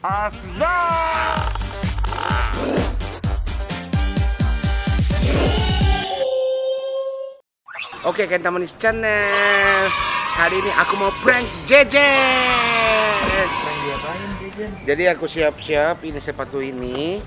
Asla. Oke, Kenta Manis Channel. Hari ini aku mau prank Jejen. Jadi aku siap-siap, ini sepatu ini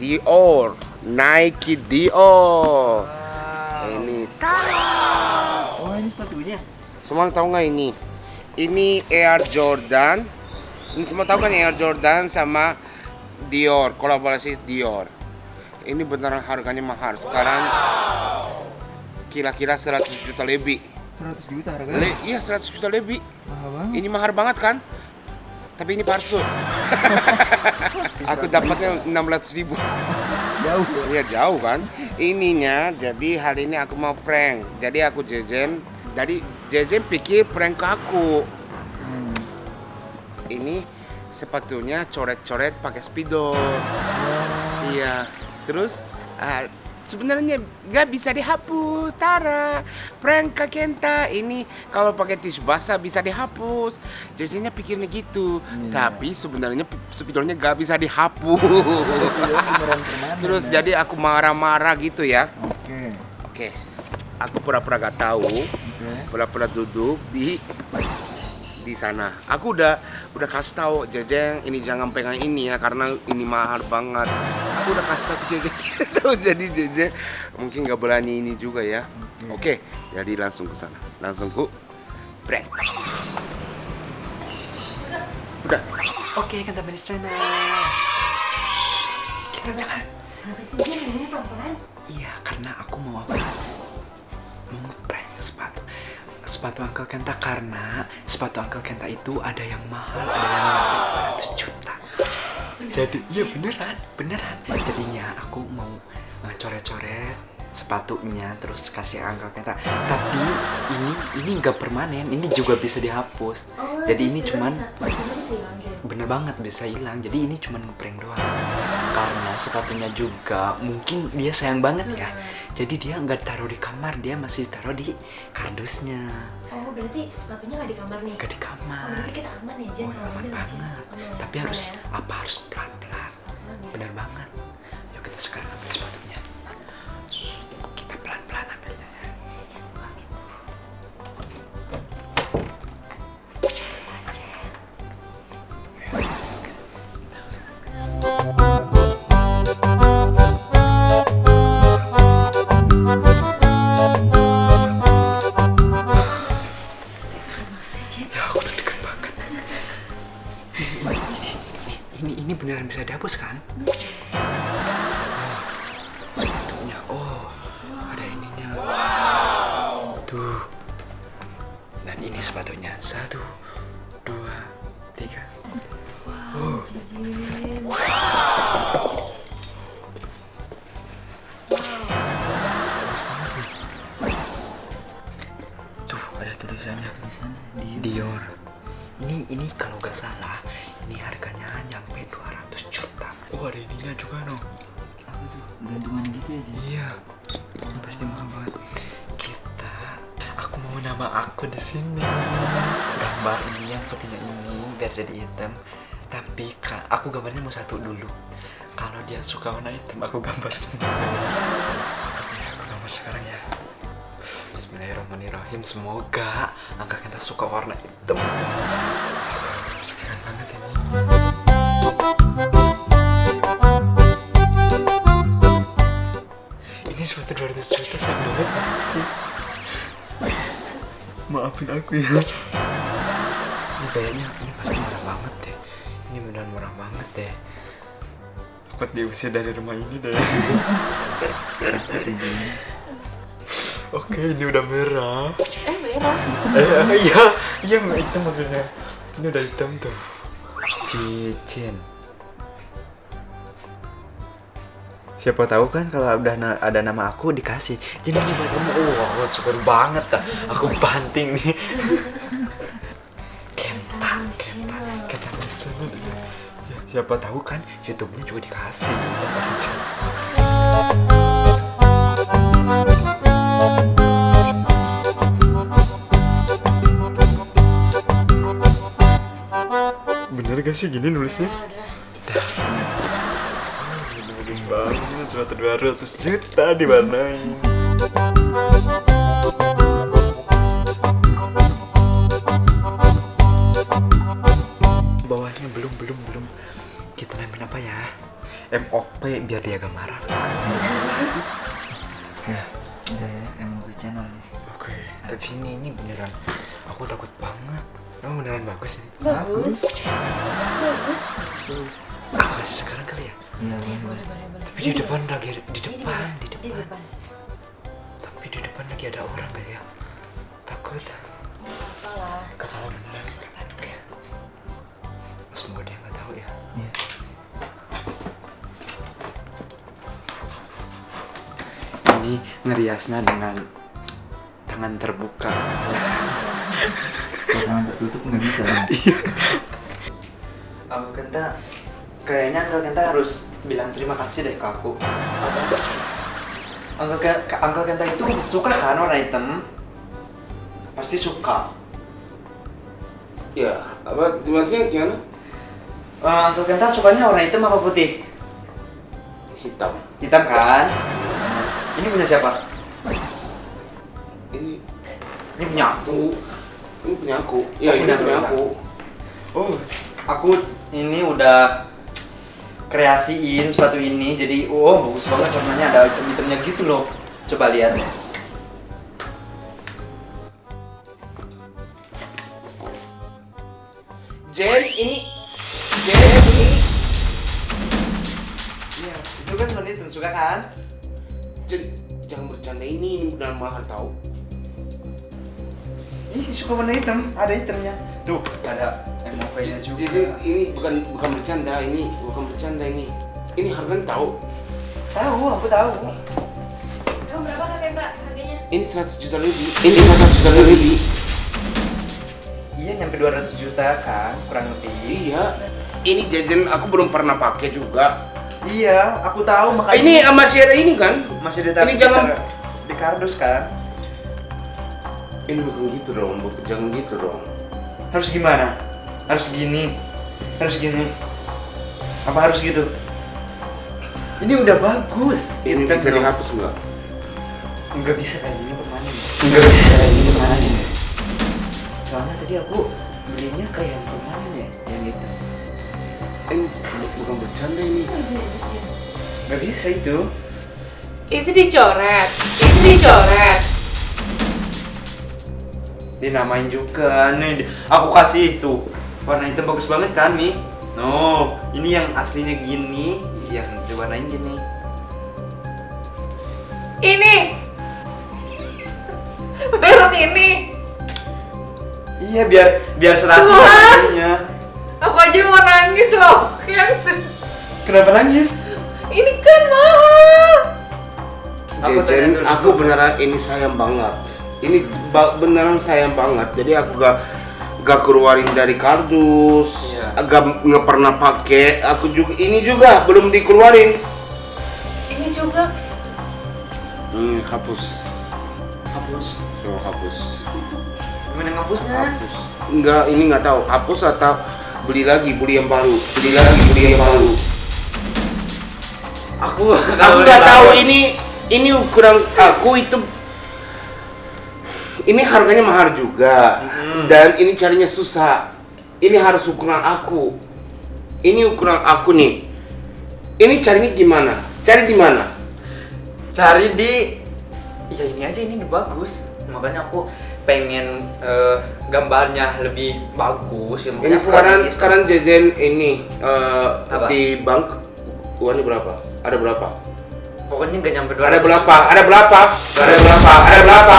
Dior, Nike Dior. Ini Oh, ini sepatunya. semua tahu nggak ini? Ini Air Jordan. Ini semua tahu kan Air Jordan sama Dior, kolaborasi Dior. Ini beneran harganya mahal. Sekarang kira-kira 100 juta lebih. 100 juta harganya? Iya, 100 juta lebih. Mahal banget. Ini mahal banget kan? Tapi ini palsu. Aku dapatnya 16.000. Jauh ya? Iya, jauh kan? Ininya, jadi hari ini aku mau prank. Jadi aku Jejen. Jadi Jejen pikir prank ke aku. Ini sepatunya coret-coret pakai spidol. Iya. Terus sebenarnya nggak bisa dihapus, Tara. Prank Kak Kenta ini kalau pakai tisu basah bisa dihapus. Jadinya pikirnya gitu. Tapi sebenarnya spidolnya nggak bisa dihapus. Terus jadi aku marah-marah gitu ya. Oke. Aku pura-pura gak tahu. Pura-pura duduk di sana. Aku udah kasih tahu Jejeng ini jangan pegang ini ya karena ini mahal banget. Aku udah kasih tahu ke Jejeng gitu. Jadi Jejeng mungkin nggak berani ini juga ya. Oke, jadi langsung ke sana. Langsung ku prank. Udah. Oke, Kenta Manis Channel. Kita jangan. Kenapa sih Jen ngomongnya pelan-pelan? Iya, karena aku mau apa? Mau prank sepatu Uncle Kenta, karena sepatu Uncle Kenta itu ada yang mahal, ada yang sampai 200 juta. Jadi, iya beneran. Jadinya aku mau coret-coret sepatunya terus kasih Uncle Kenta. Tapi ini nggak permanen, ini juga bisa dihapus. Jadi ini cuman bener banget bisa hilang. Jadi ini cuman ngeprank doang. Karena sepatunya juga mungkin dia sayang banget ya. Jadi dia nggak taruh di kamar, dia masih taruh di kardusnya. Oh, berarti sepatunya nggak di kamar nih? Nggak di Oh, kamar. berarti kita aman ya Jen? Oh, kalau aman mobil banget. aman. Tapi Aman harus ya? harus pelan-pelan. Bener banget. Yuk kita sekarang ambil sepatunya. Kita pelan-pelan ambilnya ya. Ya aku deg-degan banget. Ini beneran bisa dihapus kan? Sepatunya, ada ininya. Tuh. Dan ini sepatunya. 1, 2, 3. Jen. Tuh ada tulisannya. Dior. Ini kalau nggak salah, ini harganya nyampe 200 juta. Oh ada ininya juga no. Apa tuh? Gantungan gitu aja. Iya. Ini pasti mahal banget. Aku mau nama aku di sini. Gambar ini yang putihnya ini biar jadi hitam. Tapi Kak, aku gambarnya mau satu dulu. Kalau dia suka warna hitam, aku gambar semua. Oke, aku gambar sekarang ya. Bismillahirrahmanirrahim. Semoga Uncle Kenta suka warna hitam. Keren banget ini. Ini suatu 200 juta sayang banget sih. Maafin aku ya. Ini kayaknya ini pasti murah banget deh. Ini beneran murah banget deh. Dapat diusir dari rumah ini deh. Oke, ini udah merah. Merah? Iya hitam maksudnya. Ini udah hitam tuh. Cincin. Siapa tahu kan kalau udah ada nama aku dikasih. Jadi ini buat kamu. Wah, syukur banget dah. Aku banting nih. Kenta Manis Channel. Ya, siapa tahu kan YouTube-nya juga dikasih. gak sih gini nulisnya? Udah. Bagus banget, sepatu 200 juta diwarnain. Bawahnya belum. Kita namain apa ya? MOP biar dia gak marah. Ya, udah ya, emang gue channel nih. Oke, tapi ini beneran. Aku takut banget. Emang beneran bagus ini. Bagus. Bagus. Aku kasih sekarang kali ya. Iya, Boleh. Tapi di depan lagi di Di depan. depan. Tapi di depan lagi ada orang gak ya? Takut. Apalah. Kepala beneran. Oke. Semoga dia nggak tahu ya. Iya. Ini ngeriasnya dengan tangan terbuka. Kalau tangan tertutup nggak bisa kan? Uncle Kenta, kayaknya Uncle Kenta harus bilang terima kasih deh ke aku. Uncle Kenta itu suka kan warna hitam? Pasti suka. Ya, apa maksudnya gimana? Uncle Kenta sukanya warna hitam apa putih? Hitam. Hitam kan? Ini punya siapa? Ini Ini punya aku. tunggu. Ini punya aku. Ya, Oh, ini punya punya aku. aku. Oh, aku ini udah kreasiin sepatu ini, jadi bagus banget warnanya, ada item-itemnya gitu loh. Coba lihat. Jen, ini Iya, itu kan warna hitam, suka kan? Jen, jangan bercanda ini benar mahal tahu. Ih, suka warna hitam, ada hitamnya. Tuh, ada MOV-nya juga. Jadi ini bukan bercanda, ini bukan bercanda ini. Ini harganya tahu. Tahu, aku tahu. Emang berapa kakek Mbak harganya? Ini 100 juta lebih. Ini 100 juta lebih. Iya, nyampe 200 juta kan, kurang lebih. Iya. Ini jajan aku belum pernah pakai juga. Iya, aku tahu makanya. Ini masih ada ini kan? masih ditaruh ini jangan- di kardus kan? Ini bukan gitu dong, jangan gitu dong. Harus gimana? Harus gini. Harus gini. Apa harus gitu? Ini udah bagus. Ini Kan bisa belum. dihapus nggak? Nggak bisa kayak gini permanen. Nggak bisa kayak gini permanen. Soalnya tadi aku belinya kayak yang permanen ya, yang gitu. Ini bukan bercanda ini. Nggak bisa itu. Itu dicoret. Dinamain juga. Nih, aku kasih tuh. Warna hitam bagus banget kan nih. No, ini yang aslinya gini, yang diwarnain gini. Ini. Merek ini. Iya, biar serasi Tuhan. sama Aku aja mau nangis loh. Kenapa nangis? Ini kan mahal. Aku tanya Jajan, dulu. aku beneran ini sayang banget. Ini beneran sayang banget. Jadi aku gak keluarin dari kardus, Iya. nggak pernah pakai. Aku juga ini juga belum dikeluarin. Ini juga. Hapus. Hapus. Coba hapus. Gimana ngapusnya? Hapus. Enggak, ini nggak tahu. Hapus atau beli yang baru. Beli yang baru. Aku Nggak tahu ini ukuran aku itu. Ini harganya mahal juga. Dan ini carinya susah. Ini harus ukuran aku. Ini ukuran aku nih. Ini carinya gimana? Cari di mana? Cari di. Ya ini aja, ini bagus. Makanya aku pengen gambarnya lebih bagus. Ini sekarang jajan ini Apa? di bank uangnya berapa? Ada berapa? Pokoknya nggak nyampe 200. Ada berapa? Ada berapa? Ada berapa? Ada berapa?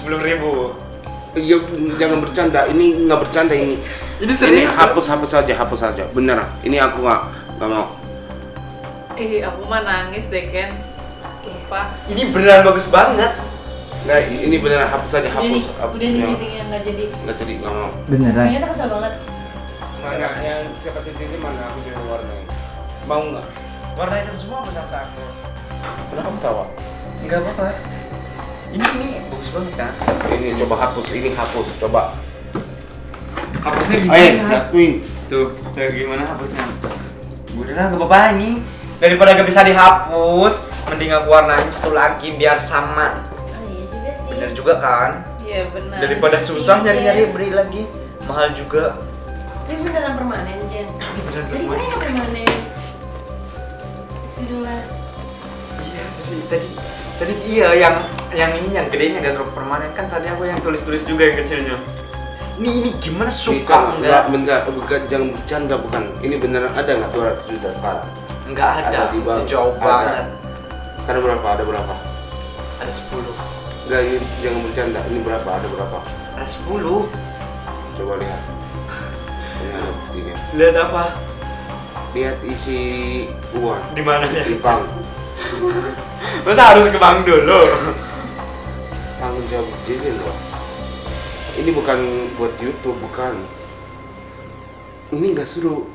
10.000. Iya, jangan bercanda. Ini nggak bercanda ini. Ini Ini hapus saja. Beneran. Ini aku nggak mau. Aku mah nangis deh Ken. Sumpah. Ini beneran bagus banget. Nah, ini beneran hapus saja, hapus. Udah nih syutingnya nggak jadi. Nggak jadi, nggak mau. Beneran? Ternyata kesel banget. Mana yang seperti ini mana aku jadi warnain? Mau nggak? Warna hitam semua beserta aku. Kenapa kamu tawa? Enggak apa-apa. Ini bagus banget kan? Ini coba hapus, ini hapus, coba. Hapusnya Eh, gimana? jatuhin. Tuh, gimana hapusnya? Udah lah, gak apa-apa ini. Daripada gak bisa dihapus, mending aku warnain satu lagi biar sama. Oh iya juga sih. Bener juga kan? Iya benar. Daripada susah Iya. nyari-nyari beli lagi, mahal juga. Tapi beneran permanen, Jen. Beneran Tadi permanen. kan yang permanen. Sudahlah. Iya, tadi iya yang ini yang gedenya gak terlalu permanen kan tadi aku yang tulis-tulis juga yang kecilnya. Ini gimana Bisa suka enggak? Bentar, bukan, jangan bercanda, bukan. Ini beneran ada nggak 200 juta sekarang? Enggak ada, Ada di bank. sejauh Ada. banget. Sekarang berapa? Ada berapa? Ada 10. Enggak, ini jangan bercanda. Ini berapa? Ada berapa? Ada 10. Coba lihat. Ini ada buktinya. Lihat apa? Lihat isi uang Di mana ya? di bank. Masa harus ke bank dulu? Tanggung jawab jadi loh. Ini bukan buat YouTube, bukan. Ini nggak seru.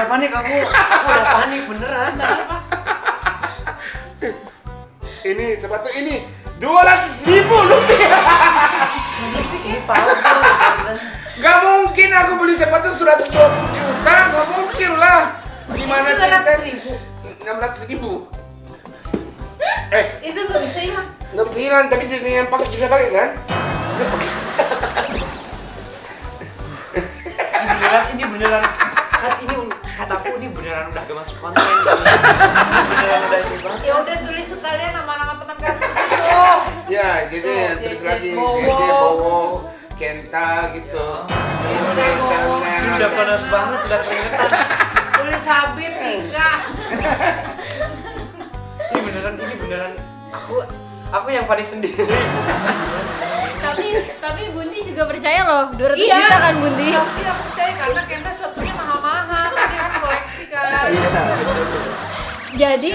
panik aku udah panik beneran. Kenapa? Ini sepatu ini 200.000 rupiah. Ini palsu. Gak mungkin aku beli sepatu 120 juta, gak mungkin lah. Gimana cerita? 600.000. Itu nggak bisa hilang. Nggak bisa hilang, tapi jadi yang pakai bisa pakai kan? Udah pakai. Ini beneran kan ini kataku ini beneran udah gak masuk konten. Beneran udah ini banget. Ya udah tulis sekalian nama-nama teman kamu di situ. Ya, jadi Tuh, terus Jeje lagi Bowo. Jeje Bowo, Kenta gitu. Kenta Bowo. Ini udah panas banget, udah keringetan. Tulis Habib nikah. Ini beneran aku yang panik sendiri. Tapi Bundi juga percaya loh, 200 Iya. juta kan Bundi? Tapi aku percaya karena Kenta sepatunya mahal-mahal. Dia kan koleksi kan. Jadi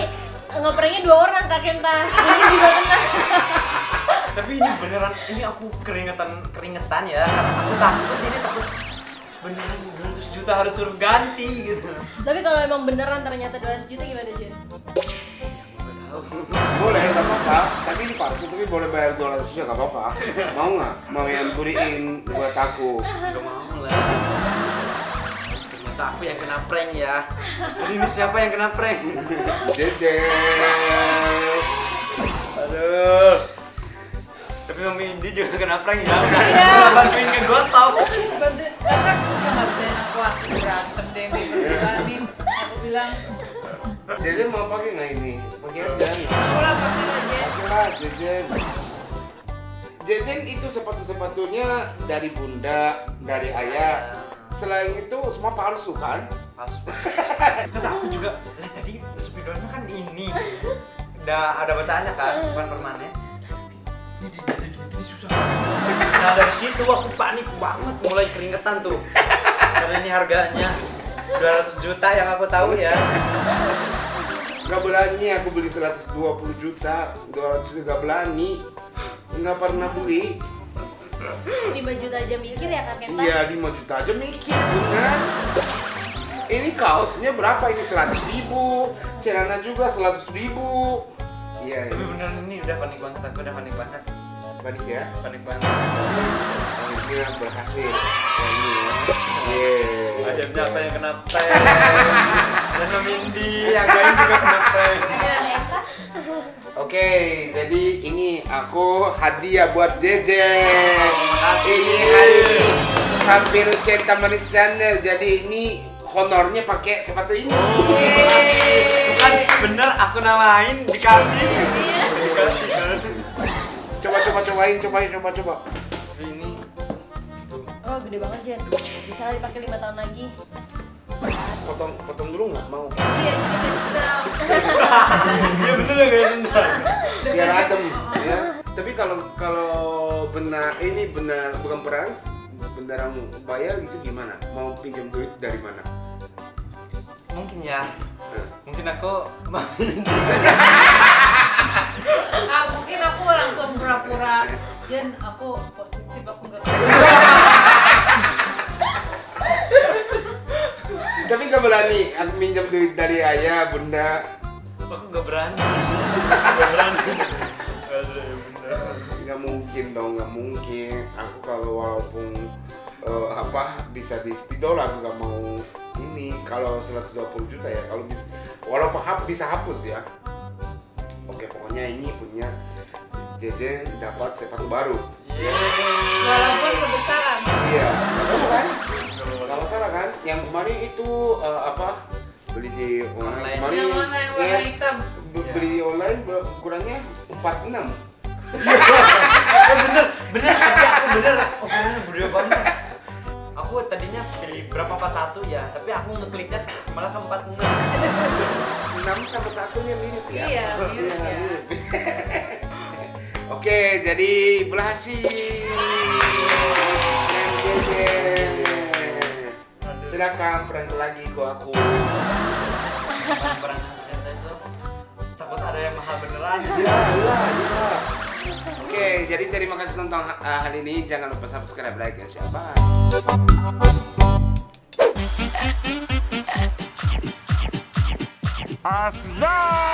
ngepranknya 2 orang Kak Kenta, Bundi juga kena. Tapi ini beneran, ini aku keringetan ya, karena aku takut beneran 200 juta harus suruh ganti gitu. Tapi kalau emang beneran ternyata 200 juta gimana Jen? Boleh, nggak apa-apa. Tapi ini palsu, tapi boleh bayar 200 juta nggak apa-apa. Mau nggak? Mau yang beliin buat aku? Gak mau lah. Ternyata aku yang kena prank ya. Jadi ini siapa yang kena prank? Jeje. Aduh. Tapi Mami Indi juga kena prank ya. Udah bantuin ngegosok. Bantuin, karena nggak bisa aku berantem deh nih berdua nih. Aku bilang, Jeje mau pakai nggak ini? Pakai aja. mau lah pakai aja. Pakai lah, Jejen. Jejen itu sepatu-sepatunya dari bunda, dari ayah. Selain itu semua palsu kan? Palsu. Kata aku juga, lihat tadi spidolnya kan ini. Udah ada bacaannya kan, bukan permanen. Ini susah. Nah dari situ aku panik banget, mulai keringetan tuh. Karena ini harganya 200 juta yang aku tahu ya. Gak berani aku beli 120 juta, 200 juta gak berani. Nggak pernah beli. 5 juta aja mikir ya Kak Kenta? Iya 5 juta aja mikir bener. Ini kaosnya berapa ini? 100.000. Celana juga 100.000. Iya Tapi ini. beneran ini udah panik banget, aku udah panik banget. Panik ya? Panik banget. Paniknya berhasil. Ya, ini ya. Yeay. Akhirnya apa yang kena prank? Dan Mami Indi yang lain juga kena prank. Beneran Eka? Oke, jadi ini aku hadiah buat Jeje. kasih. Ini hari ini hampir Kenta Manis Channel. Jadi ini honornya pakai sepatu ini. Bukan bener aku namain dikasih. Dikasih kan. Cobain. Tapi ini Oh gede banget Jen, bisa lah dipakai 5 tahun lagi. Potong dulu nggak mau? Iya, jadi kasih iya bener ya kayak sendal. Biar adem ya. Tapi kalau benar ini benar bukan perang, beneran bayar gitu gimana? Mau pinjam duit dari mana? Mungkin ya. Mungkin aku Mami Indi. mungkin aku langsung pura-pura Jen, aku positif, aku nggak Tapi nggak berani aku minjam duit dari ayah, bunda. Aku nggak berani. Nggak berani. Aduh ya bener. Nggak mungkin dong, nggak mungkin. Aku kalau walaupun bisa di spidol aku nggak mau ini. Kalau 120 juta ya, kalau bisa, walaupun bisa hapus ya. Oke, pokoknya ini punya Jeje dapat sepatu baru. walaupun kebesaran. Iya, betul kan? Nggak masalah kan? Yang kemarin itu beli di online. Online. Kemarin Yang warna hitam. beli di online kurangnya 46. Bener tapi aku bener bodoh banget. Aku tadinya pilih berapa 41 ya, tapi aku ngekliknya malah ke 46. 6 sama satunya mirip ya? Iya, mirip ya. mirip. Oke, jadi berhasil. Silakan prank lagi ke aku. Barang itu takut ada yang mahal beneran. Ya. Oke, jadi terima kasih nonton hari ini. Jangan lupa subscribe, like, dan share. Bye. Kasdas.